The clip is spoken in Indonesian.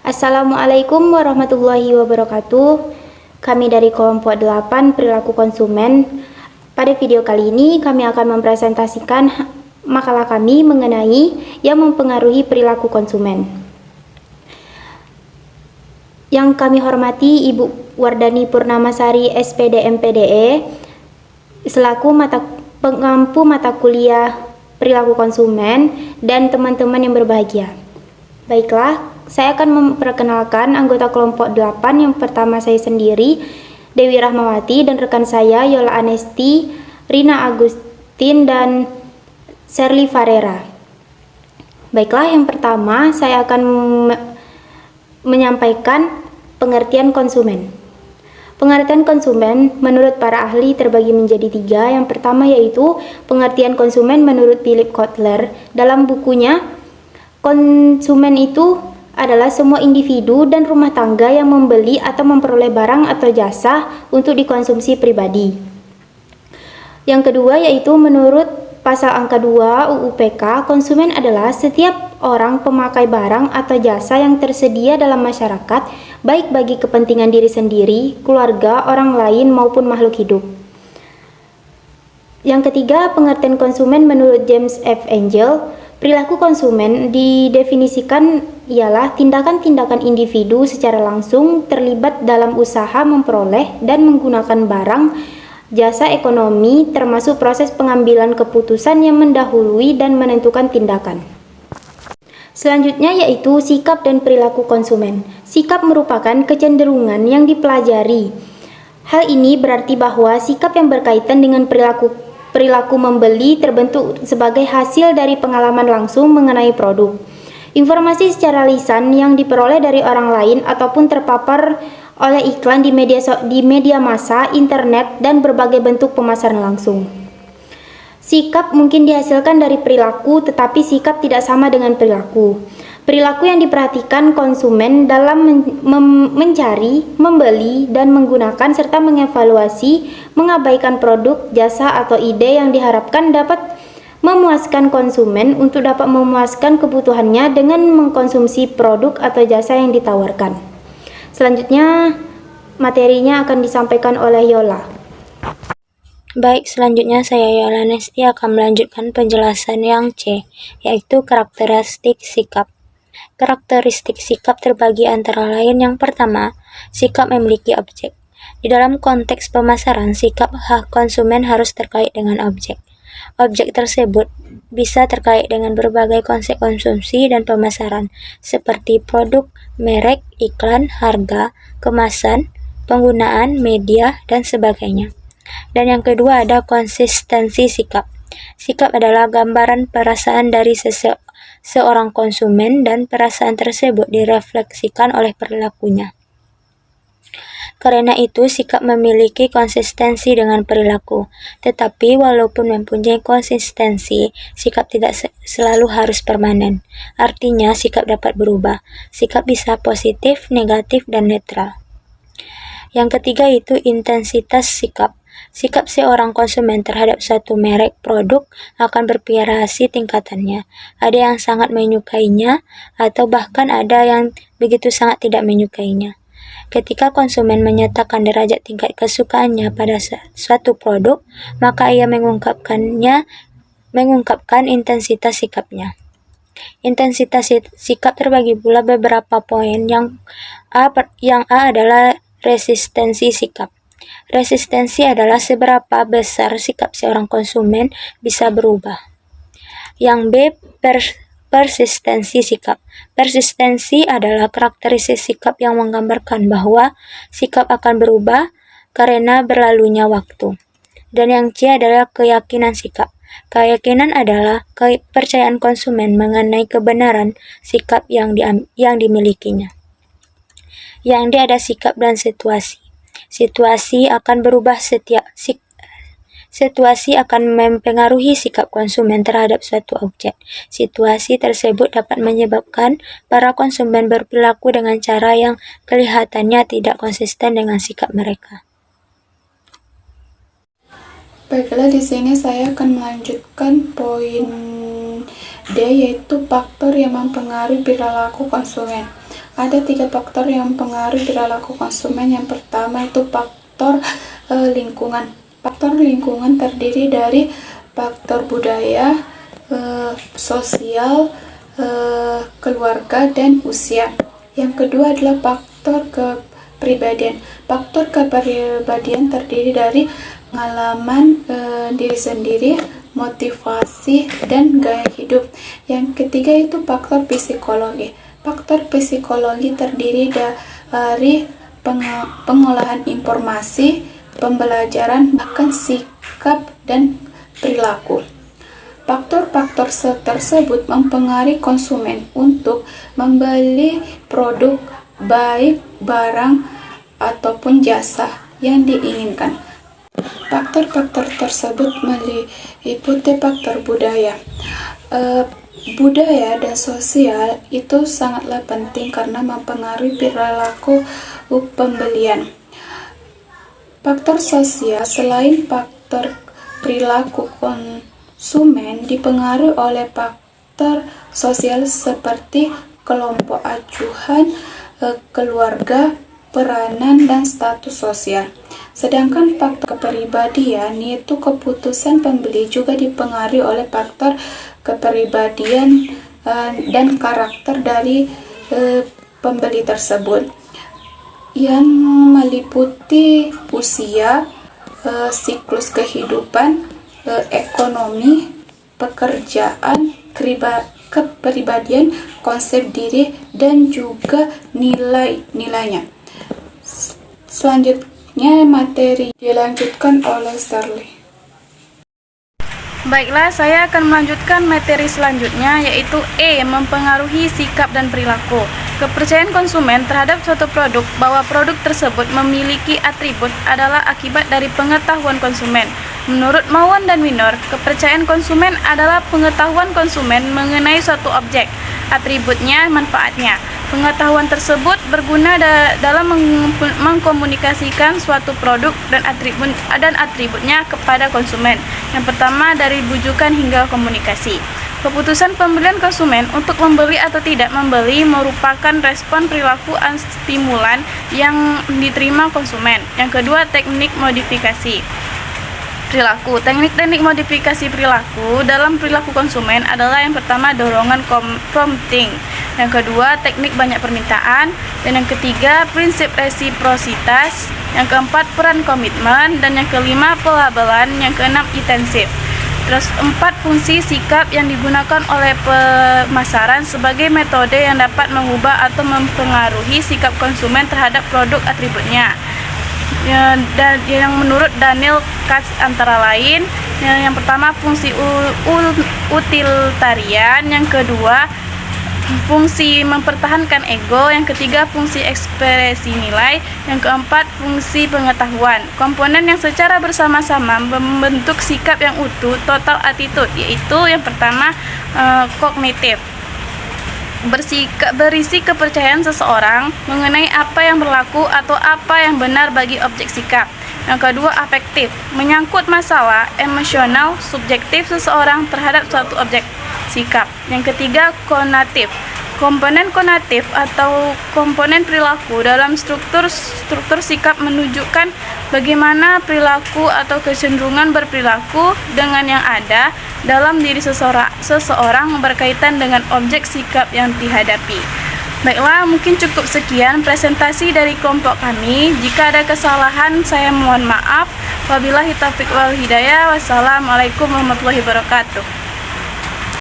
Assalamualaikum warahmatullahi wabarakatuh. Kami dari kelompok 8 perilaku konsumen. Pada video kali ini kami akan mempresentasikan makalah kami mengenai yang mempengaruhi perilaku konsumen. Yang kami hormati Ibu Wardani Purnamasari SPD MPDE selaku pengampu mata kuliah perilaku konsumen dan teman-teman yang berbahagia. Baiklah, saya akan memperkenalkan anggota kelompok 8. Yang pertama saya sendiri, Dewi Rahmawati, dan rekan saya Yola Anesti, Rina Agustin, dan Sherly Farera. Baiklah, yang pertama saya akan menyampaikan pengertian konsumen. Pengertian konsumen menurut para ahli terbagi menjadi 3. Yang pertama yaitu pengertian konsumen menurut Philip Kotler dalam bukunya Konsumen itu adalah semua individu dan rumah tangga yang membeli atau memperoleh barang atau jasa untuk dikonsumsi pribadi. Yang kedua yaitu menurut pasal angka 2 UU PK, konsumen adalah setiap orang pemakai barang atau jasa yang tersedia dalam masyarakat, baik bagi kepentingan diri sendiri, keluarga, orang lain, maupun makhluk hidup. Yang ketiga, pengertian konsumen menurut James F. Angel. Perilaku konsumen didefinisikan ialah tindakan-tindakan individu secara langsung terlibat dalam usaha memperoleh dan menggunakan barang, jasa ekonomi, termasuk proses pengambilan keputusan yang mendahului dan menentukan tindakan. Selanjutnya yaitu sikap dan perilaku konsumen. Sikap merupakan kecenderungan yang dipelajari. Hal ini berarti bahwa sikap yang berkaitan dengan perilaku membeli terbentuk sebagai hasil dari pengalaman langsung mengenai produk. Informasi secara lisan yang diperoleh dari orang lain ataupun terpapar oleh iklan di media massa, internet, dan berbagai bentuk pemasaran langsung. Sikap mungkin dihasilkan dari perilaku, tetapi sikap tidak sama dengan perilaku. Perilaku yang diperhatikan konsumen dalam mencari, membeli, dan menggunakan serta mengevaluasi, mengabaikan produk, jasa, atau ide yang diharapkan dapat memuaskan konsumen untuk dapat memuaskan kebutuhannya dengan mengkonsumsi produk atau jasa yang ditawarkan. Selanjutnya, materinya akan disampaikan oleh Yola. Baik, selanjutnya saya Yola Anesti akan melanjutkan penjelasan yang C, yaitu karakteristik sikap. Karakteristik sikap terbagi antara lain yang pertama, sikap memiliki objek. Di dalam konteks pemasaran, sikap hak konsumen harus terkait dengan objek. Objek tersebut bisa terkait dengan berbagai konsep konsumsi dan pemasaran, seperti produk, merek, iklan, harga, kemasan, penggunaan, media, dan sebagainya. Dan yang kedua ada konsistensi sikap. Sikap adalah gambaran perasaan dari seorang konsumen dan perasaan tersebut direfleksikan oleh perilakunya. Karena itu, sikap memiliki konsistensi dengan perilaku. Tetapi walaupun mempunyai konsistensi, sikap tidak selalu harus permanen. Artinya, sikap dapat berubah. Sikap bisa positif, negatif, dan netral. Yang ketiga itu intensitas sikap. Sikap seorang konsumen terhadap suatu merek produk akan bervariasi tingkatannya. Ada yang sangat menyukainya, atau bahkan ada yang begitu sangat tidak menyukainya. Ketika konsumen menyatakan derajat tingkat kesukaannya pada suatu produk, maka ia mengungkapkan intensitas sikapnya. Intensitas sikap terbagi pula beberapa poin. Yang A adalah resistensi sikap. Resistensi adalah seberapa besar sikap seorang konsumen bisa berubah. Yang B, persistensi sikap. Persistensi adalah karakteristik sikap yang menggambarkan bahwa sikap akan berubah karena berlalunya waktu. Dan yang C adalah keyakinan sikap. Keyakinan adalah kepercayaan konsumen mengenai kebenaran sikap yang dimilikinya. Yang D ada sikap dan situasi. Situasi akan berubah Situasi akan mempengaruhi sikap konsumen terhadap suatu objek. Situasi tersebut dapat menyebabkan para konsumen berperilaku dengan cara yang kelihatannya tidak konsisten dengan sikap mereka. Baiklah, di sini saya akan melanjutkan poin D, yaitu faktor yang mempengaruhi perilaku konsumen. Ada 3 faktor yang mempengaruhi perilaku konsumen. Yang pertama itu faktor lingkungan. Faktor lingkungan terdiri dari faktor budaya, sosial, keluarga, dan usia. Yang kedua adalah faktor kepribadian. Faktor kepribadian terdiri dari pengalaman diri sendiri, motivasi, dan gaya hidup. Yang ketiga itu faktor psikologi. Faktor psikologi terdiri dari pengolahan informasi, pembelajaran, bahkan sikap dan perilaku. Faktor-faktor tersebut mempengaruhi konsumen untuk membeli produk, baik barang ataupun jasa yang diinginkan. Faktor-faktor tersebut meliputi faktor budaya. Budaya dan sosial itu sangatlah penting karena mempengaruhi perilaku pembelian. Faktor sosial selain faktor perilaku konsumen dipengaruhi oleh faktor sosial seperti kelompok acuan, keluarga, peranan, dan status sosial. Sedangkan faktor kepribadian yaitu keputusan pembeli juga dipengaruhi oleh faktor kepribadian dan karakter dari pembeli tersebut, yang meliputi usia, siklus kehidupan, ekonomi, pekerjaan, kepribadian, konsep diri, dan juga nilai-nilainya. Selanjutnya materi dilanjutkan oleh Starly. Baiklah, saya akan melanjutkan materi selanjutnya, yaitu E, mempengaruhi sikap dan perilaku. Kepercayaan konsumen terhadap suatu produk bahwa produk tersebut memiliki atribut adalah akibat dari pengetahuan konsumen. Menurut Mawan dan Winor, kepercayaan konsumen adalah pengetahuan konsumen mengenai suatu objek, atributnya, manfaatnya. Pengetahuan tersebut berguna dalam mengkomunikasikan suatu produk dan atributnya kepada konsumen. Yang pertama, dari bujukan hingga komunikasi. Keputusan pembelian konsumen untuk membeli atau tidak membeli merupakan respon perilaku stimulan yang diterima konsumen. Yang kedua, teknik modifikasi perilaku. Teknik-teknik modifikasi perilaku dalam perilaku konsumen adalah yang pertama, dorongan prompting. Yang kedua, teknik banyak permintaan. Dan yang ketiga, prinsip resiprositas. Yang keempat, peran komitmen. Dan yang kelima, pelabelan. Yang keenam, intensif. Terus 4, fungsi sikap yang digunakan oleh pemasaran sebagai metode yang dapat mengubah atau mempengaruhi sikap konsumen terhadap produk atributnya. Dan yang menurut Daniel Katz antara lain, yang pertama fungsi utilitarian, yang kedua fungsi mempertahankan ego, yang ketiga fungsi ekspresi nilai, yang keempat fungsi pengetahuan. Komponen yang secara bersama-sama membentuk sikap yang utuh, total attitude, yaitu yang pertama kognitif, berisi kepercayaan seseorang mengenai apa yang berlaku atau apa yang benar bagi objek sikap. Yang kedua, afektif, menyangkut masalah emosional subjektif seseorang terhadap suatu objek sikap. Yang ketiga, konatif, komponen konatif atau komponen perilaku dalam struktur sikap menunjukkan bagaimana perilaku atau kecenderungan berperilaku dengan yang ada dalam diri seseorang berkaitan dengan objek sikap yang dihadapi. Baiklah, mungkin cukup sekian presentasi dari kelompok kami. Jika ada kesalahan, saya mohon maaf. Wabillahi taufiq wal hidayah. Wassalamualaikum warahmatullahi wabarakatuh.